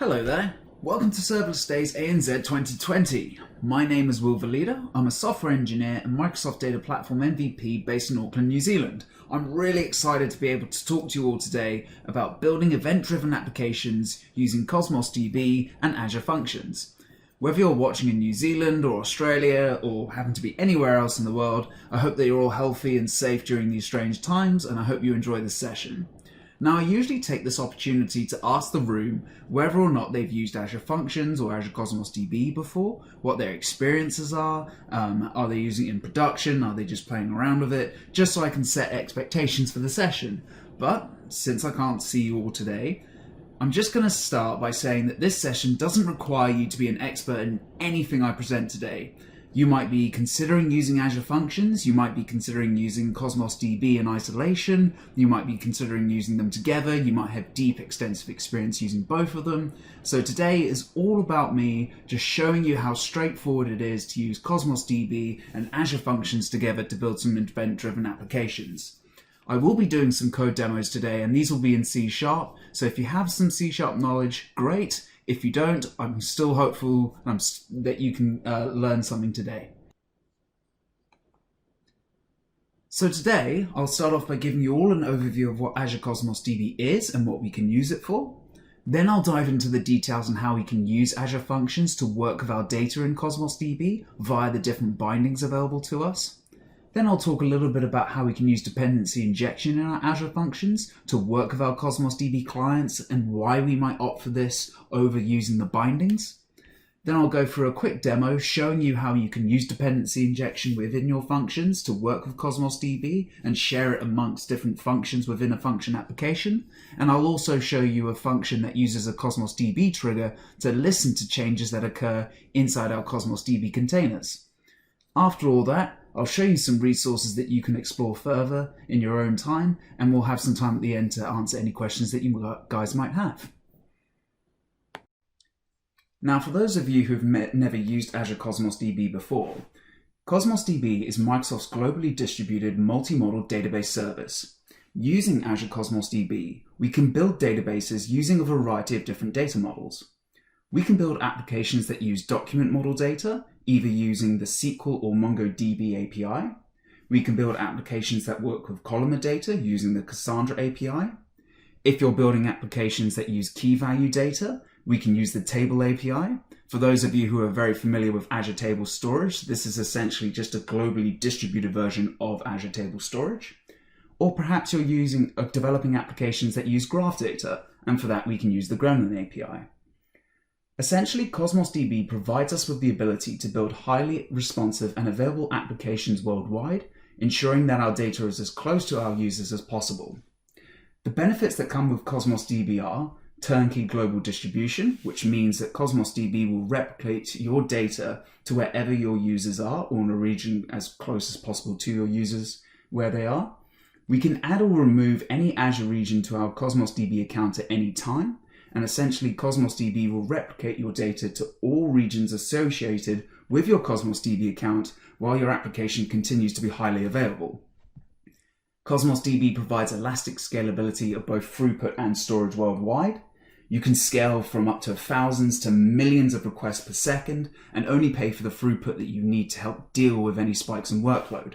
Hello there. Welcome to Serverless Days ANZ 2020. My name is Velida. I'm a software engineer and Microsoft Data Platform MVP based in Auckland, New Zealand. I'm really excited to be able to talk to you all today about building event-driven applications using Cosmos DB and Azure Functions. Whether you're watching in New Zealand or Australia or happen to be anywhere else in the world, I hope that you're all healthy and safe during these strange times, and I hope you enjoy this session. Now, I usually take this opportunity to ask the room whether or not they've used Azure Functions or Azure Cosmos DB before, what their experiences are they using it in production, are they just playing around with it, just so I can set expectations for the session. But since I can't see you all today, I'm just going to start by saying that this session doesn't require you to be an expert in anything I present today. You might be considering using Azure Functions, you might be considering using Cosmos DB in isolation, you might be considering using them together, you might have deep, extensive experience using both of them. So today is all about me just showing you how straightforward it is to use Cosmos DB and Azure Functions together to build some event-driven applications. I will be doing some code demos today, and these will be in C#, so if you have some C# knowledge, great. If you don't, I'm still hopeful that you can learn something today. So today, I'll start off by giving you all an overview of what Azure Cosmos DB is and what we can use it for. Then I'll dive into the details on how we can use Azure Functions to work with our data in Cosmos DB via the different bindings available to us. Then I'll talk a little bit about how we can use Dependency Injection in our Azure Functions to work with our Cosmos DB clients and why we might opt for this over using the bindings. Then I'll go through a quick demo showing you how you can use Dependency Injection within your functions to work with Cosmos DB and share it amongst different functions within a function application. And I'll also show you a function that uses a Cosmos DB trigger to listen to changes that occur inside our Cosmos DB containers. After all that, I'll show you some resources that you can explore further in your own time, and we'll have some time at the end to answer any questions that you guys might have. Now, for those of you who've never used Azure Cosmos DB before, Cosmos DB is Microsoft's globally distributed multi-model database service. Using Azure Cosmos DB, we can build databases using a variety of different data models. We can build applications that use document model data, either using the SQL or MongoDB API. We can build applications that work with columnar data using the Cassandra API. If you're building applications that use key value data, we can use the Table API. For those of you who are very familiar with Azure Table Storage, this is essentially just a globally distributed version of Azure Table Storage. Or perhaps you're developing applications that use graph data, and for that we can use the Gremlin API. Essentially, Cosmos DB provides us with the ability to build highly responsive and available applications worldwide, ensuring that our data is as close to our users as possible. The benefits that come with Cosmos DB are turnkey global distribution, which means that Cosmos DB will replicate your data to wherever your users are, or in a region as close as possible to your users where they are. We can add or remove any Azure region to our Cosmos DB account at any time. And essentially Cosmos DB will replicate your data to all regions associated with your Cosmos DB account while your application continues to be highly available. Cosmos DB provides elastic scalability of both throughput and storage worldwide. You can scale from up to thousands to millions of requests per second and only pay for the throughput that you need to help deal with any spikes in workload.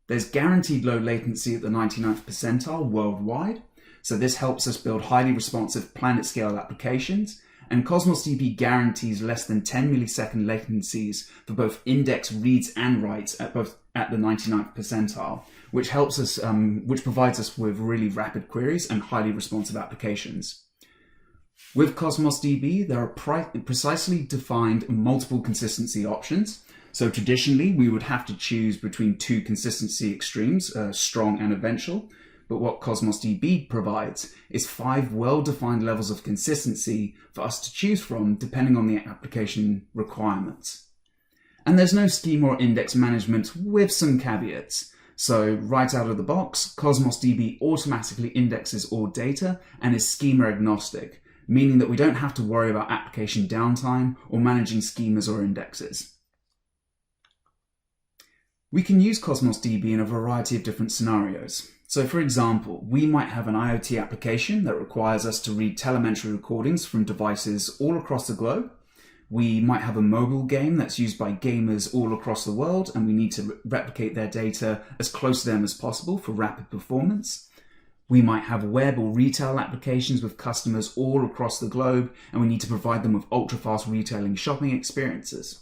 There's guaranteed low latency at the 99th percentile worldwide. So this helps us build highly responsive planet-scale applications, and Cosmos DB guarantees less than 10 millisecond latencies for both index reads and writes at the 99th percentile, which provides us with really rapid queries and highly responsive applications. With Cosmos DB, there are precisely defined multiple consistency options. So traditionally, we would have to choose between two consistency extremes, strong and eventual. But what Cosmos DB provides is 5 well-defined levels of consistency for us to choose from depending on the application requirements. And there's no schema or index management with some caveats. So right out of the box, Cosmos DB automatically indexes all data and is schema agnostic, meaning that we don't have to worry about application downtime or managing schemas or indexes. We can use Cosmos DB in a variety of different scenarios. So for example, we might have an IoT application that requires us to read telemetry recordings from devices all across the globe. We might have a mobile game that's used by gamers all across the world, and we need to replicate their data as close to them as possible for rapid performance. We might have web or retail applications with customers all across the globe, and we need to provide them with ultra-fast retailing shopping experiences.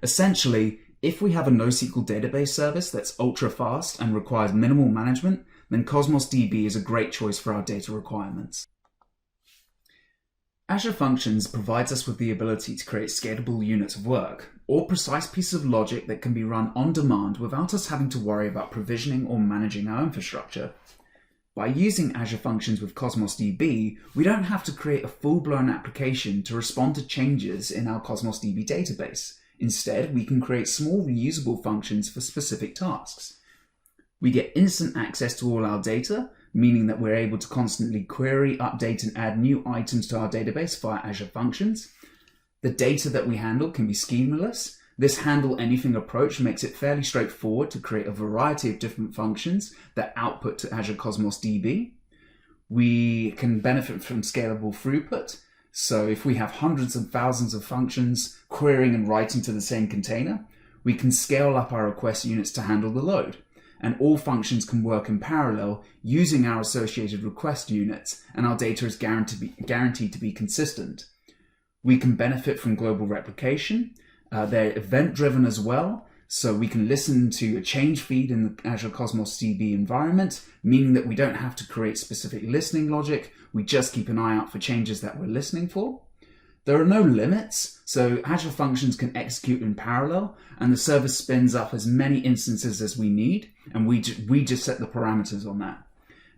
Essentially, if we have a NoSQL database service that's ultra-fast and requires minimal management, then Cosmos DB is a great choice for our data requirements. Azure Functions provides us with the ability to create scalable units of work, or precise pieces of logic that can be run on demand without us having to worry about provisioning or managing our infrastructure. By using Azure Functions with Cosmos DB, we don't have to create a full-blown application to respond to changes in our Cosmos DB database. Instead, we can create small reusable functions for specific tasks. We get instant access to all our data, meaning that we're able to constantly query, update, and add new items to our database via Azure Functions. The data that we handle can be schemaless. This handle anything approach makes it fairly straightforward to create a variety of different functions that output to Azure Cosmos DB. We can benefit from scalable throughput. So if we have hundreds and thousands of functions querying and writing to the same container, we can scale up our request units to handle the load. And all functions can work in parallel using our associated request units, and our data is guaranteed to be consistent. We can benefit from global replication. They're event-driven as well, so we can listen to a change feed in the Azure Cosmos DB environment, meaning that we don't have to create specific listening logic. We just keep an eye out for changes that we're listening for. There are no limits, so Azure Functions can execute in parallel, and the service spins up as many instances as we need, and we just set the parameters on that.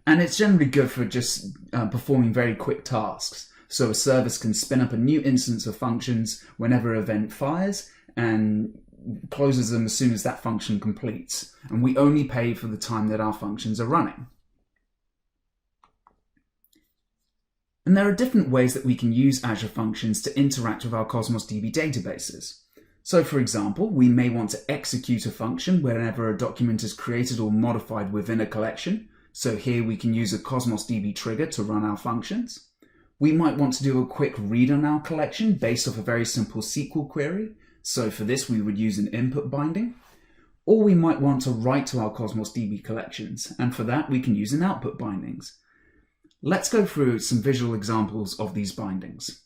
And it's generally good for just performing very quick tasks. So a service can spin up a new instance of functions whenever an event fires and closes them as soon as that function completes. And we only pay for the time that our functions are running. And there are different ways that we can use Azure Functions to interact with our Cosmos DB databases. So for example, we may want to execute a function whenever a document is created or modified within a collection. So here we can use a Cosmos DB trigger to run our functions. We might want to do a quick read on our collection based off a very simple SQL query. So for this, we would use an input binding. Or we might want to write to our Cosmos DB collections, and for that, we can use an output bindings. Let's go through some visual examples of these bindings.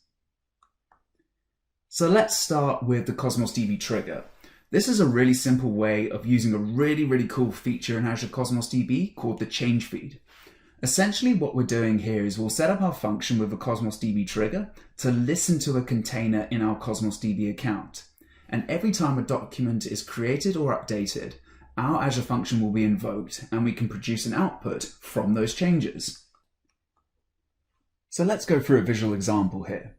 So let's start with the Cosmos DB trigger. This is a really simple way of using a really cool feature in Azure Cosmos DB called the change feed. Essentially what we're doing here is we'll set up our function with a Cosmos DB trigger to listen to a container in our Cosmos DB account. And every time a document is created or updated, our Azure function will be invoked and we can produce an output from those changes. So let's go through a visual example here.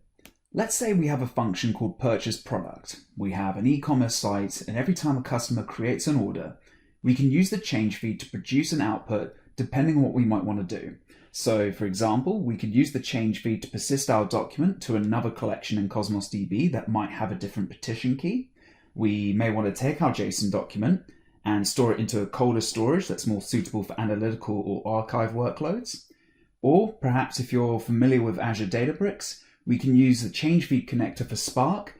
Let's say we have a function called purchase product. We have an e-commerce site, and every time a customer creates an order, we can use the change feed to produce an output depending on what we might want to do. So for example, we could use the change feed to persist our document to another collection in Cosmos DB that might have a different partition key. We may want to take our JSON document and store it into a colder storage that's more suitable for analytical or archive workloads. Or perhaps if you're familiar with Azure Databricks, we can use the change feed connector for Spark,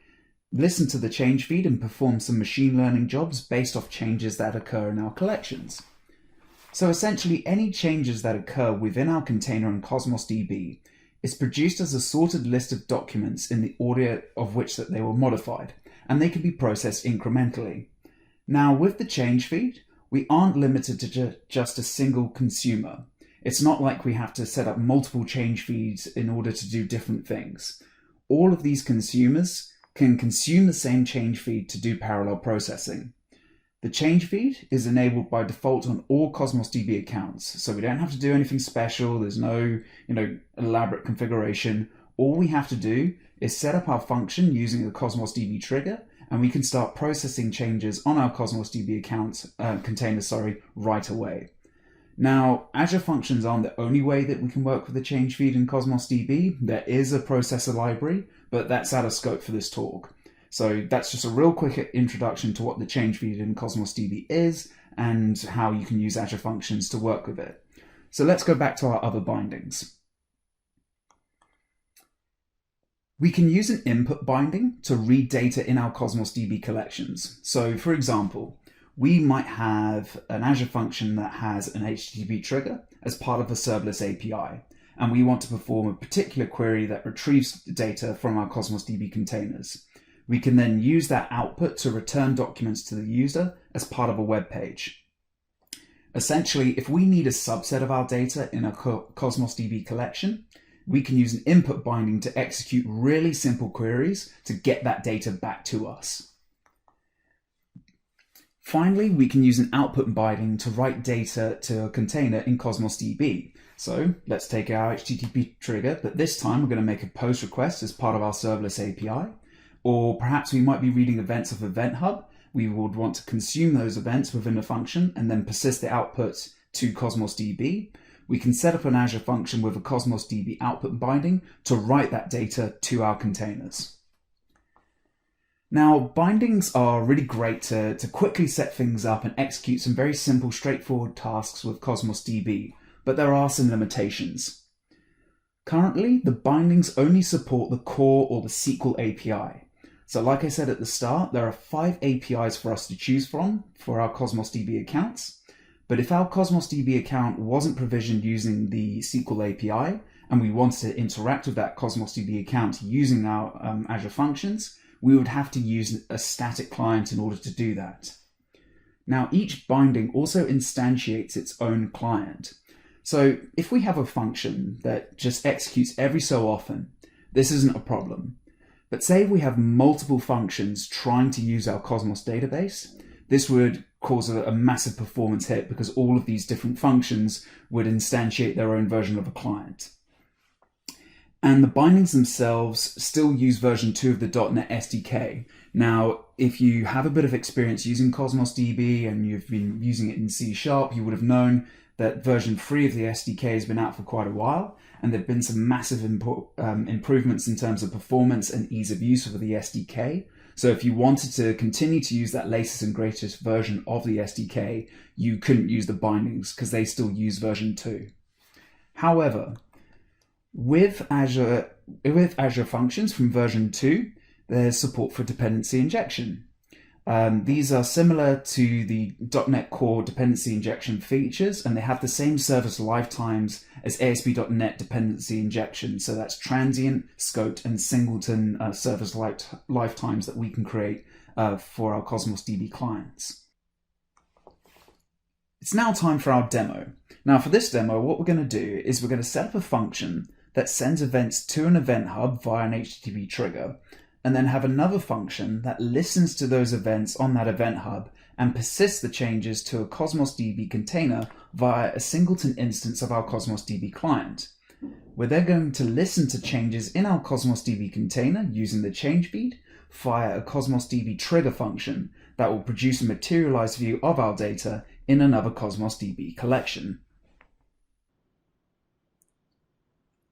listen to the change feed and perform some machine learning jobs based off changes that occur in our collections. So essentially any changes that occur within our container in Cosmos DB is produced as a sorted list of documents in the order of which that they were modified, and they can be processed incrementally. Now with the change feed, we aren't limited to just a single consumer. It's not like we have to set up multiple change feeds in order to do different things. All of these consumers can consume the same change feed to do parallel processing. The change feed is enabled by default on all Cosmos DB accounts, so we don't have to do anything special. There's no, elaborate configuration. All we have to do is set up our function using the Cosmos DB trigger, and we can start processing changes on our Cosmos DB container right away. Now, Azure Functions aren't the only way that we can work with the change feed in Cosmos DB. There is a processor library, but that's out of scope for this talk. So that's just a real quick introduction to what the change feed in Cosmos DB is and how you can use Azure Functions to work with it. So let's go back to our other bindings. We can use an input binding to read data in our Cosmos DB collections. So for example, we might have an Azure function that has an HTTP trigger as part of a serverless API, and we want to perform a particular query that retrieves data from our Cosmos DB containers. We can then use that output to return documents to the user as part of a web page. Essentially, if we need a subset of our data in a Cosmos DB collection, we can use an input binding to execute really simple queries to get that data back to us. Finally, we can use an output binding to write data to a container in Cosmos DB. So let's take our HTTP trigger, but this time we're going to make a post request as part of our serverless API. Or perhaps we might be reading events of Event Hub. We would want to consume those events within a function and then persist the output to Cosmos DB. We can set up an Azure function with a Cosmos DB output binding to write that data to our containers. Now, bindings are really great to quickly set things up and execute some very simple, straightforward tasks with Cosmos DB, but there are some limitations. Currently, the bindings only support the core or the SQL API. So like I said at the start, there are 5 APIs for us to choose from for our Cosmos DB accounts. But if our Cosmos DB account wasn't provisioned using the SQL API, and we wanted to interact with that Cosmos DB account using our Azure Functions, we would have to use a static client in order to do that. Now, each binding also instantiates its own client. So if we have a function that just executes every so often, this isn't a problem. But say we have multiple functions trying to use our Cosmos database, this would cause a massive performance hit because all of these different functions would instantiate their own version of a client. And the bindings themselves still use version 2 of the .NET SDK. Now, if you have a bit of experience using Cosmos DB and you've been using it in C#, you would have known that version 3 of the SDK has been out for quite a while, and there have been some massive improvements in terms of performance and ease of use of the SDK. So if you wanted to continue to use that latest and greatest version of the SDK, you couldn't use the bindings because they still use version 2. However, with Azure Functions from version 2, there's support for dependency injection. These are similar to the .NET Core dependency injection features, and they have the same service lifetimes as ASP.NET dependency injection. So that's transient, scoped, and singleton service lifetimes that we can create for our Cosmos DB clients. It's now time for our demo. Now for this demo, what we're going to do is we're going to set up a function that sends events to an event hub via an HTTP trigger, and then have another function that listens to those events on that event hub and persists the changes to a Cosmos DB container via a singleton instance of our Cosmos DB client. We're then going to listen to changes in our Cosmos DB container using the change bead via a Cosmos DB trigger function that will produce a materialized view of our data in another Cosmos DB collection.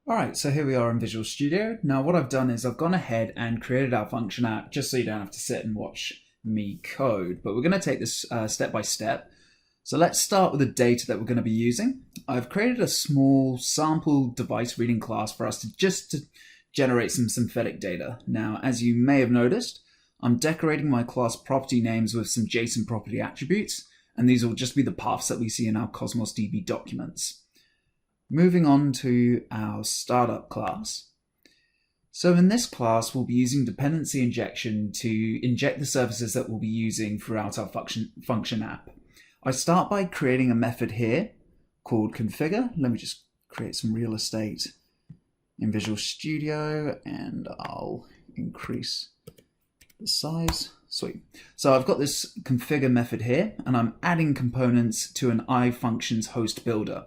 Alright, so here we are in Visual Studio. Now what I've done is I've gone ahead and created our function app just so you don't have to sit and watch me code. But we're going to take this step by step. So let's start with the data that we're going to be using. I've created a small sample device reading class for us to generate some synthetic data. Now, as you may have noticed, I'm decorating my class property names with some JSON property attributes, and these will just be the paths that we see in our Cosmos DB documents. Moving on to our startup class. So in this class, we'll be using dependency injection to inject the services that we'll be using throughout our function app. I start by creating a method here called configure. Let me just create some real estate in Visual Studio and I'll increase the size. Sweet. So I've got this configure method here and I'm adding components to an iFunctions host builder.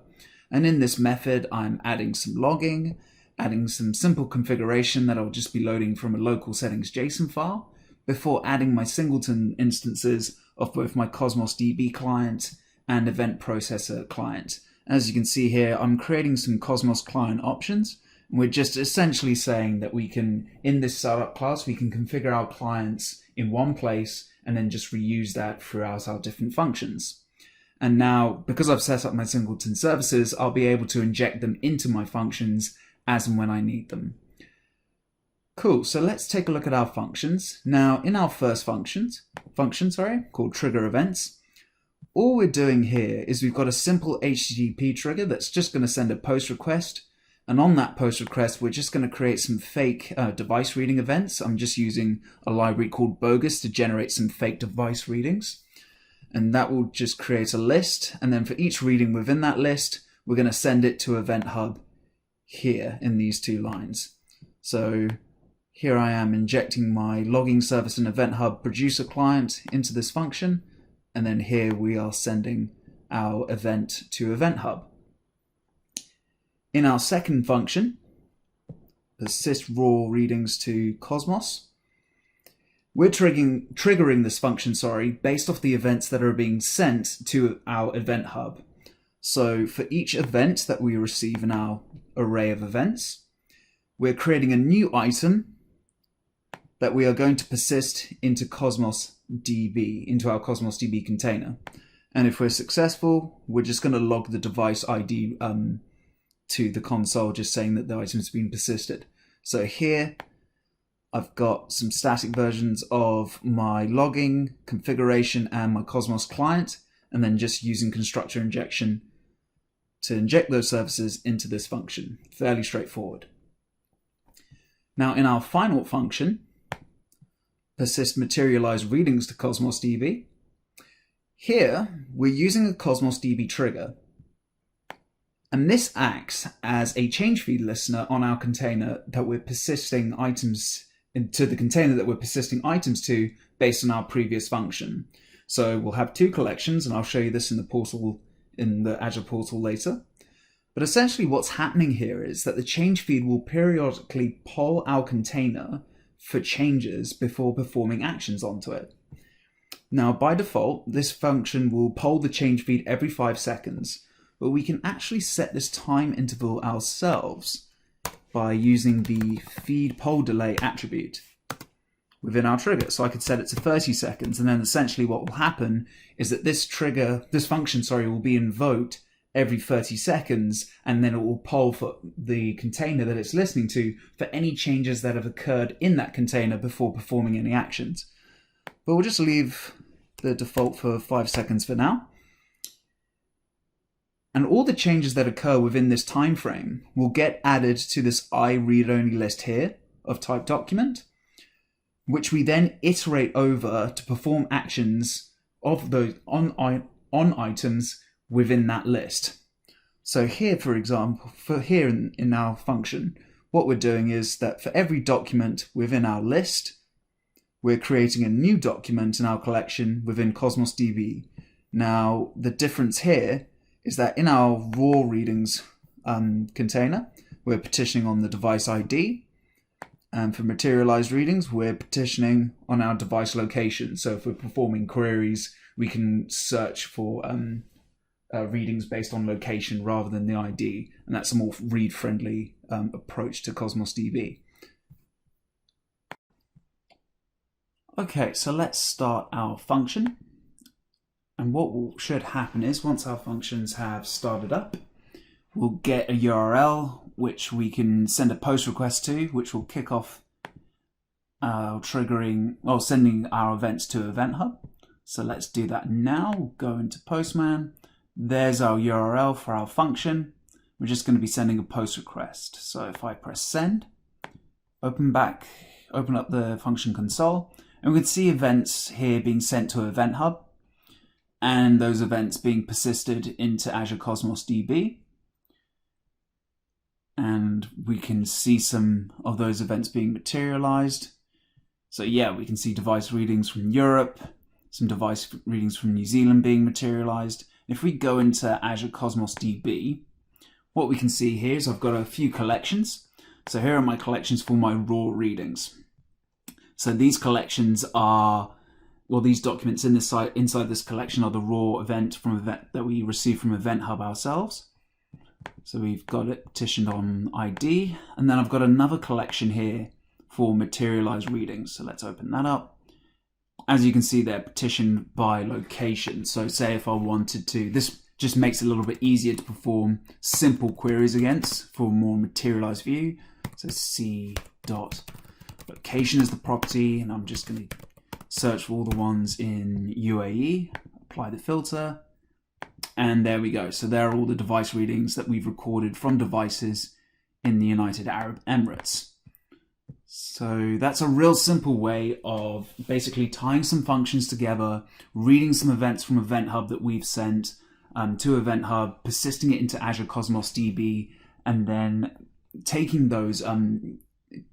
And in this method, I'm adding some logging, adding some simple configuration that I'll just be loading from a local settings JSON file before adding my singleton instances of both my Cosmos DB client and event processor client. As you can see here, I'm creating some Cosmos client options. And we're just essentially saying that we can, in this startup class, we can configure our clients in one place and then just reuse that throughout our different functions. And now, because I've set up my singleton services, I'll be able to inject them into my functions as and when I need them. Cool, so let's take a look at our functions. Now, in our first function, called trigger events, all we're doing here is we've got a simple HTTP trigger that's just going to send a post request. And on that post request, we're just going to create some fake device reading events. I'm just using a library called Bogus to generate some fake device readings. And that will just create a list. And then for each reading within that list, we're going to send it to Event Hub here in these two lines. So here I am injecting my logging service and Event Hub producer client into this function. And then here we are sending our event to Event Hub. In our second function, persist raw readings to Cosmos, we're triggering this function, based off the events that are being sent to our Event Hub. So for each event that we receive in our array of events, we're creating a new item that we are going to persist into Cosmos DB, into our Cosmos DB container. And if we're successful, we're just going to log the device ID to the console, just saying that the item's been persisted. So here I've got some static versions of my logging configuration and my Cosmos client, and then just using constructor injection to inject those services into this function. Fairly straightforward. Now in our final function, persist materialize readings to Cosmos DB, here we're using a Cosmos DB trigger. And this acts as a change feed listener on our container that we're persisting items into the container that we're persisting items to based on our previous function. So we'll have two collections, and I'll show you this in the portal, in the Azure portal later. But essentially what's happening here is that the change feed will periodically poll our container for changes before performing actions onto it. Now by default, this function will poll the change feed every 5 seconds. But we can actually set this time interval ourselves by using the feed poll delay attribute within our trigger. So I could set it to 30 seconds, and then essentially what will happen is that this function will be invoked every 30 seconds, and then it will poll for the container that it's listening to for any changes that have occurred in that container before performing any actions. But we'll just leave the default for 5 seconds for now. And all the changes that occur within this time frame will get added to this iRead-only list here of type document, which we then iterate over to perform actions of those on items within that list. So here, for example, in our function, what we're doing is that for every document within our list, we're creating a new document in our collection within Cosmos DB. Now, the difference here is that in our raw readings container, we're petitioning on the device ID. And for materialized readings, we're petitioning on our device location. So if we're performing queries, we can search for readings based on location rather than the ID. And that's a more read-friendly approach to Cosmos DB. Okay, so let's start our function. And what should happen is once our functions have started up, we'll get a URL which we can send a post request to, which will kick off sending our events to Event Hub. So let's do that now. We'll go into Postman. There's our URL for our function. We're just going to be sending a post request. So if I press send, open up the function console, and we can see events here being sent to Event Hub, and those events being persisted into Azure Cosmos DB. And we can see some of those events being materialized. So yeah, we can see device readings from Europe, some device readings from New Zealand being materialized. If we go into Azure Cosmos DB, what we can see here is I've got a few collections. So here are my collections for my raw readings. So these collections are, these documents inside this collection are the raw event that we receive from Event Hub ourselves. So we've got it petitioned on ID, and then I've got another collection here for materialized readings. So let's open that up. as you can see, they're partitioned by location. So say if I wanted to, this just makes it a little bit easier to perform simple queries against for a more materialized view. So C dot location is the property, and I'm just going to search for all the ones in UAE, apply the filter, and there we go. So there are all the device readings that we've recorded from devices in the United Arab Emirates. So that's a real simple way of basically tying some functions together, reading some events from Event Hub that we've sent to Event Hub, persisting it into Azure Cosmos DB, and then taking those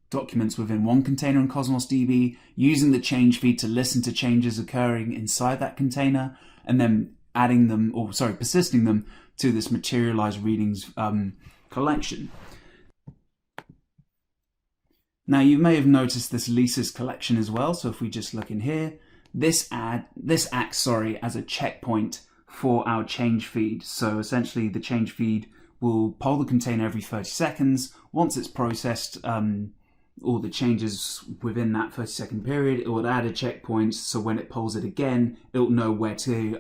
documents within one container in Cosmos DB, using the change feed to listen to changes occurring inside that container, and then adding them, or sorry, persisting them to this materialized readings collection. Now you may have noticed this leases collection as well. So if we just look in here, this acts as a checkpoint for our change feed. So essentially the change feed will poll the container every 30 seconds. Once it's processed all the changes within that 30-second period, it will add a checkpoint. So when it polls it again, it will know where to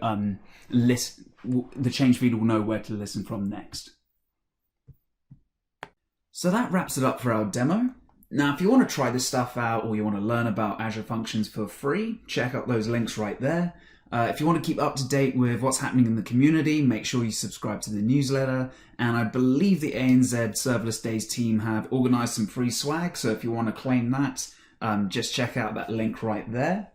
the change feed will know where to listen from next. So that wraps it up for our demo. Now, if you want to try this stuff out or you want to learn about Azure Functions for free, check out those links right there. If you want to keep up to date with what's happening in the community, make sure you subscribe to the newsletter. And I believe the ANZ Serverless Days team have organized some free swag. So if you want to claim that, just check out that link right there.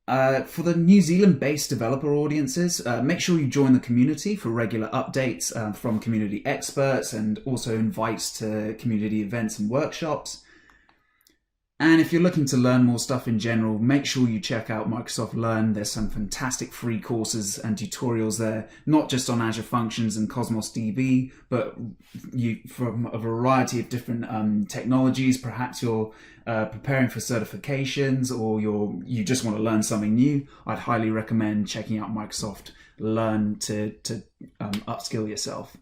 For the New Zealand-based developer audiences, make sure you join the community for regular updates from community experts and also invites to community events and workshops. And if you're looking to learn more stuff in general, make sure you check out Microsoft Learn. There's some fantastic free courses and tutorials there, not just on Azure Functions and Cosmos DB, but from a variety of different technologies. Perhaps you're preparing for certifications or you just want to learn something new. I'd highly recommend checking out Microsoft Learn to upskill yourself.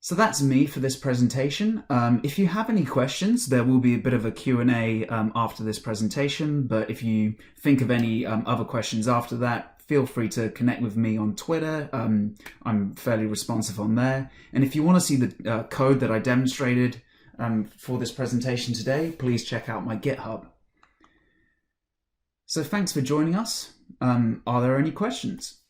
So that's me for this presentation. If you have any questions, there will be a bit of a Q&A after this presentation, but if you think of any other questions after that, feel free to connect with me on Twitter. I'm fairly responsive on there. And if you want to see the code that I demonstrated for this presentation today, please check out my GitHub. So thanks for joining us. Are there any questions?